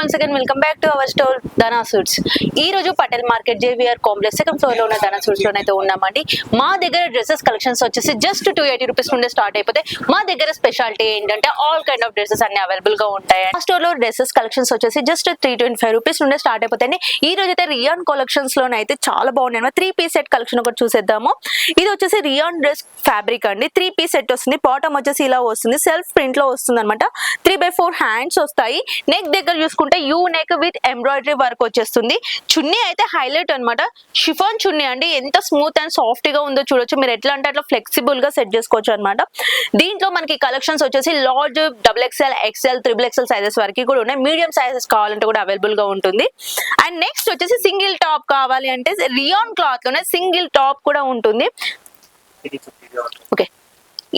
Once again welcome back to our store Dhana suits. ఈ రోజు Patel market JVR complex second floor లో ఉన్న Dhana suits లోనైతే ఉన్నామండి. మా దగ్గర డ్రెస్సెస్ కలెక్షన్స్ వచ్చేసి జస్ట్ 280 రూపీస్ నుండి స్టార్ట్ అయిపోతాయి. మా దగ్గర స్పెషాలిటీ ఏంటంటే ఆల్ కైండ్ ఆఫ్ డ్రెస్సెస్ అన్ని అవైలబుల్ గా ఉంటాయి. మా స్టోర్ లో డ్రెస్సెస్ కలెక్షన్స్ వచ్చేసి జస్ట్ 325 రూపీస్ నుండి స్టార్ట్ అయిపోతాయి. ఈ రోజు అయితే రియాన్ కలెక్షన్స్ లోనైతే చాలా బాగున్నాయి. 3 పీస్ సెట్ కలెక్షన్ ఒకటి చూసేద్దాము. ఇది వచ్చేసి రియాన్ డ్రెస్ ఫ్యాబ్రిక్ అండి. 3 పీస్ సెట్ వస్తుంది. బాటమ్ వచ్చేసి ఇలా వస్తుంది, సెల్ఫ్ ప్రింట్ లో వస్తుంది అనమాట. 3/4 హ్యాండ్స్ వస్తాయి. నెక్ దగ్గర చూసుకుంటే U neck with embroidery work వచ్చేస్తుంది. చున్నీ అయితే హైలైట్ అనమాట. షిఫాన్ చున్నీ అండి, ఎంత స్మూత్ అండ్ సాఫ్ట్ గా ఉందో చూడొచ్చు. మీరు ఎట్లా అంటే అట్లా ఫ్లెక్సిబుల్ గా సెట్ చేసుకోవచ్చు అనమాట. దీంట్లో మనకి కలెక్షన్స్ వచ్చేసి large, XXL, XL, XXL sizes వరకు కూడా ఉన్నాయి. మీడియం సైజెస్ కావాలంటే కూడా అవైలబుల్ గా ఉంటుంది. అండ్ నెక్స్ట్ వచ్చేసి సింగిల్ టాప్ కావాలి అంటే రియాన్ క్లాత్ లోనే సింగిల్ టాప్ కూడా ఉంటుంది. ఓకే,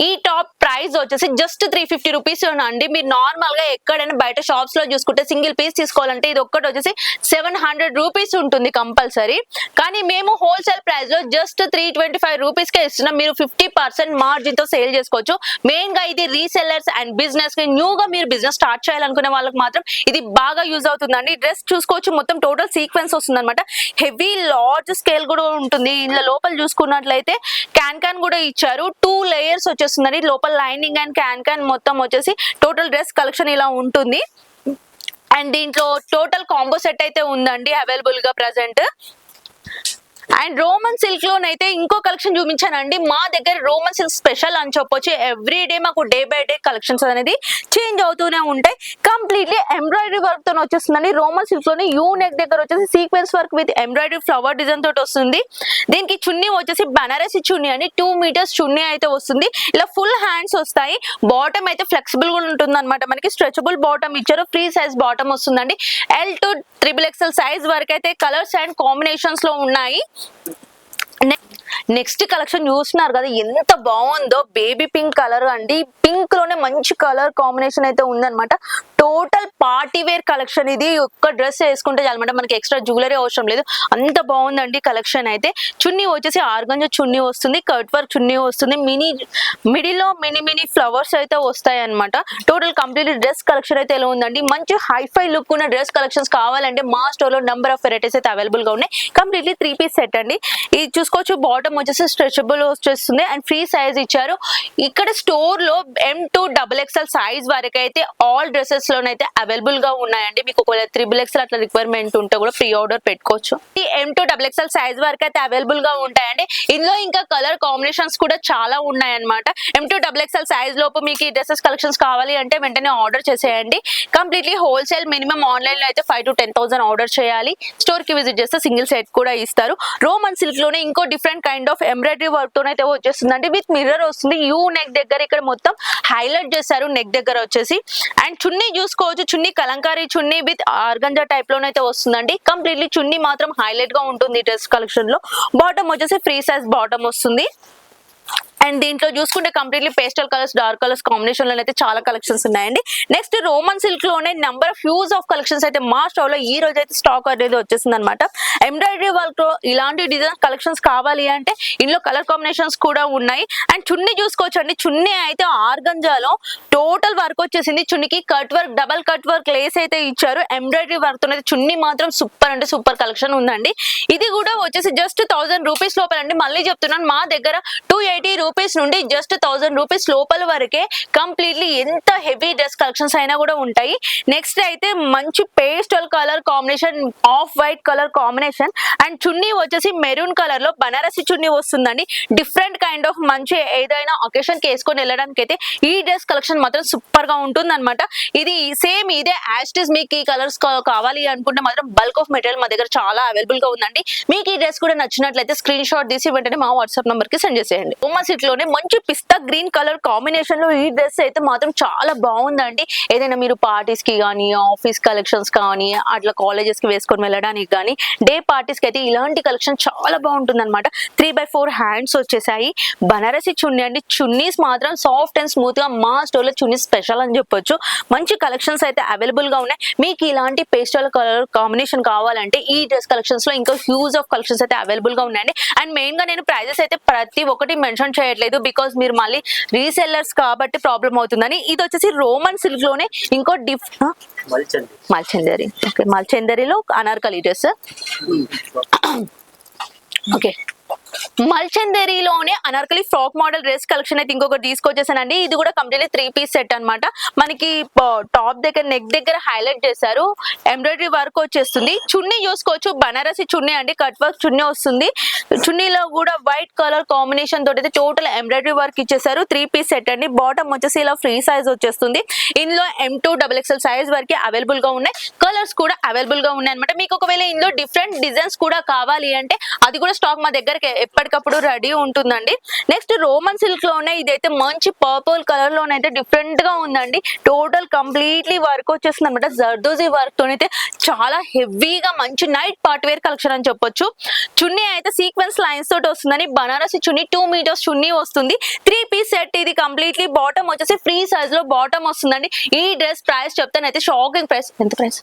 ఈ టాప్ ప్రైస్ వచ్చేసి జస్ట్ 350 రూపీస్ అండి. మీరు నార్మల్ గా ఎక్కడైనా బయట షాప్స్ లో చూసుకుంటే సింగిల్ పీస్ తీసుకోవాలంటే ఇది ఒక్కటి వచ్చేసి 700 రూపీస్ ఉంటుంది కంపల్సరీ. కానీ మేము హోల్సేల్ ప్రైస్ లో జస్ట్ 325 రూపీస్ కే ఇస్తున్నాం. మీరు 50% మార్జిన్ తో సేల్ చేసుకోవచ్చు. మెయిన్ గా ఇది రీసెల్లర్స్ అండ్ బిజినెస్ కి న్యూగా మీరు బిజినెస్ స్టార్ట్ చేయాలనుకునే వాళ్ళకి మాత్రం ఇది బాగా యూజ్ అవుతుందండి. డ్రెస్ చూసుకోవచ్చు, మొత్తం టోటల్ సీక్వెన్స్ వస్తుంది అనమాట. హెవీ లార్జ్ స్కేల్ కూడా ఉంటుంది. ఇందులో లోపల చూసుకున్నట్లయితే క్యాన్ కూడా ఇచ్చారు. 2 లేయర్స్ వచ్చేస్తుందండి. లోపల లైనింగ్ అండ్ క్యాన్ మొత్తం వచ్చేసి టోటల్ డ్రెస్ కలెక్షన్ ఇలా ఉంటుంది. అండ్ దీంట్లో టోటల్ కాంబో సెట్ అయితే ఉందండి అవైలబుల్ గా ప్రెసెంట్. అండ్ రోమన్ సిల్క్ లోనైతే ఇంకో కలెక్షన్ చూపించానండి. మా దగ్గర రోమన్ సిల్క్ స్పెషల్ అని చెప్పొచ్చు. ఎవ్రీ డే మాకు డే బై డే కలెక్షన్స్ అనేది చేంజ్ అవుతూనే ఉంటాయి. కంప్లీట్లీ ఎంబ్రాయిడరీ వర్క్ తో వచ్చేస్తుందండి. రోమన్ సిల్క్ లోనే యూ నెక్ దగ్గర వచ్చేసి sequence work with embroidery flower design తోటి వస్తుంది. దీనికి చున్నీ వచ్చేసి బనారసి చున్నీ అండి. 2 మీటర్స్ చున్నీ అయితే వస్తుంది. ఇలా ఫుల్ హ్యాండ్స్ వస్తాయి. బాటమ్ అయితే ఫ్లెక్సిబుల్ గా ఉంటుంది అనమాట. మనకి స్ట్రెచబుల్ బాటమ్ ఇచ్చారు. ఫ్రీ సైజ్ బాటమ్ వస్తుందండి. L to XXL సైజ్ వరకు అయితే కలర్స్ అండ్ కాంబినేషన్స్ లో ఉన్నాయి. నెక్స్ట్ కలెక్షన్ చూస్తున్నారు కదా, ఎంత బాగుందో. బేబీ పింక్ కలర్ అండి. పింక్ లోనే మంచి కలర్ కాంబినేషన్ అయితే ఉందన్నమాట. Total party wear collection. ఇది ఒక్క డ్రెస్ వేసుకుంటే చాలన్నమాట, మనకి ఎక్స్ట్రా జ్యువెలరీ అవసరం లేదు. అంత బాగుందండి కలెక్షన్ అయితే. చున్నీ వచ్చేసి ఆర్గంజా చున్నీ వస్తుంది, కట్ వర్క్ చున్నీ వస్తుంది. మిడిల్ లో మినీ ఫ్లవర్స్ అయితే వస్తాయి అనమాట. టోటల్ కంప్లీట్ డ్రెస్ కలెక్షన్ అయితే ఎలా ఉందండి. మంచి హైఫై లుక్ ఉన్న డ్రెస్ కలెక్షన్స్ కావాలంటే మా స్టోర్ లో నెంబర్ ఆఫ్ వెరైటీస్ అయితే అవైలబుల్ గా ఉన్నాయి. కంప్లీట్లీ 3 పీస్ సెట్ అండి. ఇది చూసుకోవచ్చు. బాటమ్ వచ్చేసి స్ట్రెచబుల్ వచ్చేస్తుంది అండ్ ఫ్రీ సైజ్ ఇచ్చారు. ఇక్కడ స్టోర్ లో M to XXL సైజ్ వరకు అయితే ఆల్ డ్రెస్సెస్ లోనైతే అవైలబుల్ గా ఉన్నాయండి. మీకు ఒకవేళ 3XL అట్లా రిక్వైర్మెంట్ ఉంటే కూడా ప్రీ ఆర్డర్ పెట్టుకోవచ్చు. ఈ M to XXL సైజ్ వరకు అయితే అవైలబుల్ గా ఉంటాయండి. ఇందులో ఇంకా కలర్ కాంబినేషన్స్ కూడా చాలా ఉన్నాయన్నమాట. M to XXL సైజ్ లోపు మీకు ఈ డ్రెస్సెస్ కలెక్షన్స్ కావాలి అంటే వెంటనే ఆర్డర్ చేసేయండి. Completely wholesale. మినిమం ఆన్లైన్ లో అయితే 5,000 to 10,000 ఆర్డర్ చేయాలి. స్టోర్ కి విజిట్ చేస్తే సింగిల్ సెట్ కూడా ఇస్తారు. రోమన్ సిల్క్ లోనే ఇంకో different kind of embroidery work తోనైతే వచ్చేస్తుందండి. విత్ మిర్రర్ వస్తుంది. యూ నెక్ దగ్గర ఇక్కడ మొత్తం హైలైట్ చేశారు నెక్ దగ్గర వచ్చేసి. అండ్ చున్నీ చూసుకోవచ్చు. చున్నీ కలంకారీ చున్నీ విత్ ఆర్గంజా టైప్ లోనైతే వస్తుందండి. కంప్లీట్లీ చున్నీ మాత్రం హైలైట్ గా ఉంటుంది డ్రెస్ కలెక్షన్ లో. బాటమ్ వచ్చేసి ఫ్రీ సైజ్ బాటమ్ వస్తుంది. అండ్ దీంట్లో చూసుకుంటే completely pastel colours, dark colours combination లో అయితే చాలా కలెక్షన్స్ ఉన్నాయండి. నెక్స్ట్ రోమన్ సిల్క్ లోనే number of huge of collections అయితే మా స్టోర్ లో ఈ రోజు అయితే స్టాక్ అనేది వచ్చేసింది అనమాట. ఎంబ్రాయిడరీ వర్క్ లో ఇలాంటి డిజైన్ కలెక్షన్స్ కావాలి అంటే ఇందులో కలర్ కాంబినేషన్స్ కూడా ఉన్నాయి. అండ్ చున్నీ చూసుకోవచ్చు అండి. చున్నీ అయితే ఆర్గంజాలో టోటల్ వర్క్ వచ్చేసింది. చున్నీకి cut work, double cut work lace అయితే ఇచ్చారు. ఎంబ్రాయిడరీ వర్క్ తో చున్నీ మాత్రం సూపర్ అంటే సూపర్ కలెక్షన్ ఉందండి. ఇది కూడా వచ్చేసి జస్ట్ 1000 రూపీస్ లోపల అండి. మళ్ళీ చెప్తున్నాను, మా దగ్గర 280 రూపీస్ నుండి జస్ట్ 1000 రూపీస్ లోపల వరకే కంప్లీట్లీ ఎంత హెవీ డ్రెస్ కలెక్షన్స్ అయినా కూడా ఉంటాయి. నెక్స్ట్ అయితే మంచి pastel colour combination, off white colour combination and చున్నీ వచ్చేసి మెరూన్ కలర్ లో బనారసి చున్నీ వస్తుందండి. డిఫరెంట్ కైండ్ ఆఫ్ మంచి ఏదైనా ఒకేషన్ కి వేసుకొని వెళ్ళడానికి అయితే ఈ డ్రెస్ కలెక్షన్ మాత్రం సూపర్ గా ఉంటుంది అనమాట. ఇది సేమ్ ఇదే యాస్టిస్. మీకు ఈ కలర్స్ కావాలి అనుకుంటే మాత్రం బల్క్ ఆఫ్ మెటీరియల్ మా దగ్గర చాలా అవైలబుల్ గా ఉందండి. మీకు ఈ డ్రెస్ కూడా నచ్చినట్లయితే స్క్రీన్ షాట్ తీసి వెంటనే మా వాట్సాప్ నంబర్ కి సెండ్ చేసేయండి. రోమన్ సిల్క్ లోనే మంచి పిస్తా గ్రీన్ కలర్ కాంబినేషన్ లో ఈ డ్రెస్ అయితే మాత్రం చాలా బాగుందండి. ఏదైనా మీరు పార్టీస్ కి కానీ, ఆఫీస్ కలెక్షన్స్ కానీ, అట్లా కాలేజెస్ కి వేసుకొని వెళ్ళడానికి కానీ, డే పార్టీస్ కి అయితే ఇలాంటి కలెక్షన్ చాలా బాగుంటుంది అనమాట. 3/4 హ్యాండ్స్ వచ్చేసాయి. బనారసి చున్నీ అండి. చున్నీస్ మాత్రం సాఫ్ట్ అండ్ స్మూత్ గా మా స్టోర్ లో చున్నీ స్పెషల్ అని చెప్పొచ్చు. మంచి కలెక్షన్స్ అయితే అవైలబుల్ గా ఉన్నాయి. మీకు ఇలాంటి పేస్టల్ కలర్ కాంబినేషన్ కావాలంటే ఈ డ్రెస్ కలెక్షన్స్ లో ఇంకా హ్యూజ్ ఆఫ్ కలెక్షన్స్ అయితే అవైలబుల్ గా ఉన్నాయండి. అండ్ మెయిన్ గా నేను ప్రైజెస్ అయితే ప్రతి ఒక్కటి మెన్షన్ చేయట్లేదు బికాస్ మీరు మళ్ళీ రీసెల్లర్స్ కాబట్టి ప్రాబ్లం అవుతుందని. ఇది వచ్చేసి రోమన్ సిల్క్ లోనే ఇంకో మల్చందరి. ఓకే, మల్చందరిలో అనార్కలి డ్రెస్. ఓకే, మల్చందరిలోనే anarkali frock model dress collection అయితే ఇంకొకటి తీసుకొచ్చేసానండి. ఇది కూడా కంప్లీట్లీ 3 పీస్ సెట్ అన్నమాట. మనకి టాప్ దగ్గర నెక్ దగ్గర హైలైట్ చేశారు, ఎంబ్రాయిడరీ వర్క్ వచ్చేస్తుంది. చున్నీ చూసుకోవచ్చు, బనారసి చున్నీ అండి, కట్ వర్క్ చున్నీ వస్తుంది. చున్నీలో కూడా వైట్ కలర్ కాంబినేషన్ తోటి అయితే టోటల్ ఎంబ్రాయిడరీ వర్క్ ఇచ్చేసారు. 3 పీస్ సెట్ అండి. బాటమ్ వచ్చేసి ఇలా ఫ్రీ సైజ్ వచ్చేస్తుంది. ఇందులో M2 XXL సైజ్ వరకు అవైలబుల్ గా ఉన్నాయి. కలర్స్ కూడా అవైలబుల్ గా ఉన్నాయి అనమాట. మీకు ఒకవేళ ఇందులో డిఫరెంట్ డిజైన్స్ కూడా కావాలి అంటే అది కూడా స్టాక్ మా దగ్గర ఎప్పటికప్పుడు రెడీ ఉంటుందండి. నెక్స్ట్ రోమన్ సిల్క్ లోనే ఇదైతే మంచి పర్పుల్ కలర్ లోనైతే డిఫరెంట్ గా ఉందండి. టోటల్ కంప్లీట్లీ వర్క్ వచ్చేస్తుంది అనమాట. జర్దోజీ వర్క్ తోనైతే చాలా హెవీగా మంచి నైట్ పార్ట్ వేర్ కలెక్షన్ అని చెప్పొచ్చు. చున్నీ అయితే సీక్వెన్స్ లైన్స్ తోటి వస్తుందని బనారసి చున్నీ 2 మీటర్స్ చున్నీ వస్తుంది. 3 పీస్ సెట్ ఇది కంప్లీట్లీ. బాటమ్ వచ్చేసి ఫ్రీ సైజ్ లో బాటమ్ వస్తుందండి. ఈ డ్రెస్ ప్రైస్ చెప్తానైతే షాకింగ్ ప్రైస్. ఎంత ప్రైస్?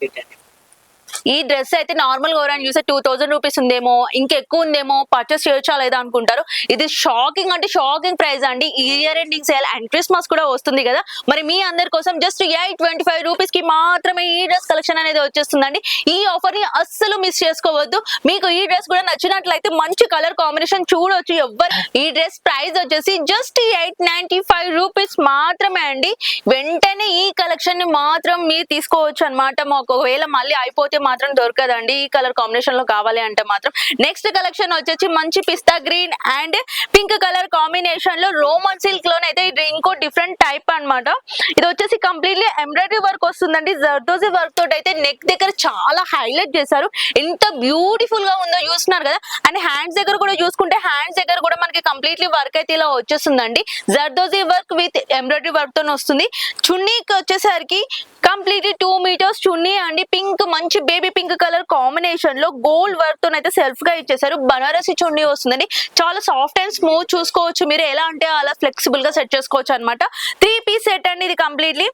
ఈ డ్రెస్ అయితే నార్మల్ గా ఎవరైనా చూస్తే 2000 రూపీస్ ఉందేమో, ఇంకెక్కువ ఉందేమో, పర్చేస్ చేయొచ్చా లేదా అనుకుంటారు. ఇది షాకింగ్ అంటే షాకింగ్ ప్రైస్ అండి. Year ending sale and Christmas కూడా వస్తుంది కదా, మరి మీ అందరి కోసం జస్ట్ 825 రూపీస్ కి మాత్రమే ఈ డ్రెస్ కలెక్షన్ అనేది వచ్చేస్తుందండి. ఈ ఆఫర్ ని అస్సలు మిస్ చేసుకోవద్దు. మీకు ఈ డ్రెస్ కూడా నచ్చినట్లయితే మంచి కలర్ కాంబినేషన్ చూడొచ్చు. ఎవ్వరు ఈ డ్రెస్ ప్రైస్ వచ్చేసి జస్ట్ 895 రూపీస్ మాత్రమే అండి. వెంటనే ఈ కలెక్షన్ ని మాత్రం మీరు తీసుకోవచ్చు అనమాట. మాకు ఒకవేళ మళ్ళీ అయిపోతే మాత్రం దొరకదండి. ఈ కలర్ కాంబినేషన్ లో కావాలి అంటే మాత్రం. నెక్స్ట్ కలెక్షన్ వచ్చేసి మంచి పిస్తా green and pink colour combination లో రోమన్ సిల్క్ లోనైతే ఇది ఇంకో డిఫరెంట్ టైప్ అన్నమాట. ఇది వచ్చేసి కంప్లీట్లీ ఎంబ్రాయిడరీ వర్క్ వస్తుందండి. జర్దోజీ వర్క్ తోటి అయితే నెక్ దగ్గర చాలా హైలైట్ చేశారు. ఎంత బ్యూటిఫుల్ గా ఉందో చూస్తున్నారు కదా. అండ్ హ్యాండ్స్ దగ్గర కూడా చూసుకుంటే హ్యాండ్స్ దగ్గర కూడా మనకి కంప్లీట్లీ వర్క్ అయితే ఇలా వచ్చేస్తుందండి. Zardozi work with embroidery work తో వస్తుంది. చున్నీకి వచ్చేసరికి కంప్లీట్లీ 2 మీటర్స్ చున్నీ అండి. పింక్ మంచి బేబీ పింక్ కలర్ కాంబినేషన్ లో గోల్డ్ వర్క్ తో అయితే సెల్ఫ్ గా ఇచ్చేసారు. బనారసి చున్నీ వస్తుందండి. చాలా సాఫ్ట్ అండ్ స్మూత్ చూసుకోవచ్చు. మీరు ఎలా అంటే అలా ఫ్లెక్సిబుల్ గా సెట్ చేసుకోవచ్చు అనమాట. 3 పీస్ సెట్ అండి ఇది కంప్లీట్లీ.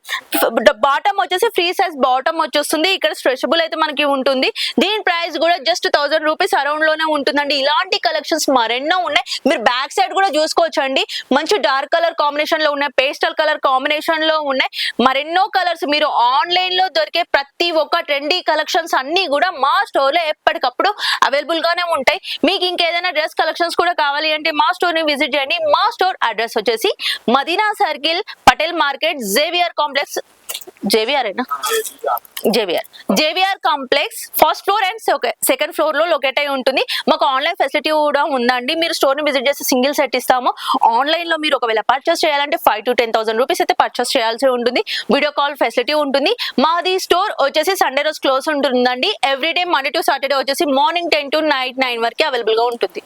బాటమ్ వచ్చేసి ఫ్రీ సైజ్ బాటమ్ వచ్చేస్తుంది. ఇక్కడ స్ట్రెచబుల్ అయితే మనకి ఉంటుంది. దీని ప్రైస్ కూడా జస్ట్ 1000 రూపీస్ అరౌండ్ లోనే ఉంటుందండి. ఇలాంటి కలెక్షన్స్ మరెన్నో ఉన్నాయి. మీరు బ్యాక్ సైడ్ కూడా చూసుకోవచ్చు అండి. మంచి డార్క్ కలర్ కాంబినేషన్ లో ఉన్నాయి, పేస్టల్ కలర్ కాంబినేషన్ లో ఉన్నాయి, మరెన్నో కలర్స్. మీరు ఆన్లైన్ లో దొరికే ప్రతి ఒక్క ట్రెండీ కలెక్షన్స్ అన్ని కూడా మా స్టోర్ లో ఎప్పటికప్పుడు అవైలబుల్ గానే ఉంటాయి. మీకు ఇంకేదైనా డ్రెస్ కలెక్షన్స్ కూడా కావాలి అంటే మా స్టోర్ ని విజిట్ చేయండి. మా స్టోర్ అడ్రస్ వచ్చేసి Madina circle, Patel market, JVR complex, JVR complex first floor and second floor లో లొకేట్ అయి ఉంటుంది. మాకు ఆన్లైన్ ఫెసిలిటీ కూడా ఉందండి. మీరు స్టోర్ ని విజిట్ చేసి సింగిల్ సెట్ ఇస్తాము. ఆన్లైన్ లో మీరు ఒకవేళ పర్చేస్ చేయాలంటే 5,000 to 10,000 రూపీస్ అయితే పర్చేస్ చేయాల్సి ఉంటుంది. వీడియో కాల్ ఫెసిలిటీ ఉంటుంది. మాది స్టోర్ వచ్చేసి సండే రోజు క్లోజ్ ఉంటుందండి. ఎవ్రీడే మండే టు సాటర్డే వచ్చేసి మార్నింగ్ 10 to నైట్ 9 వరకు అవైలబుల్ గా ఉంటుంది.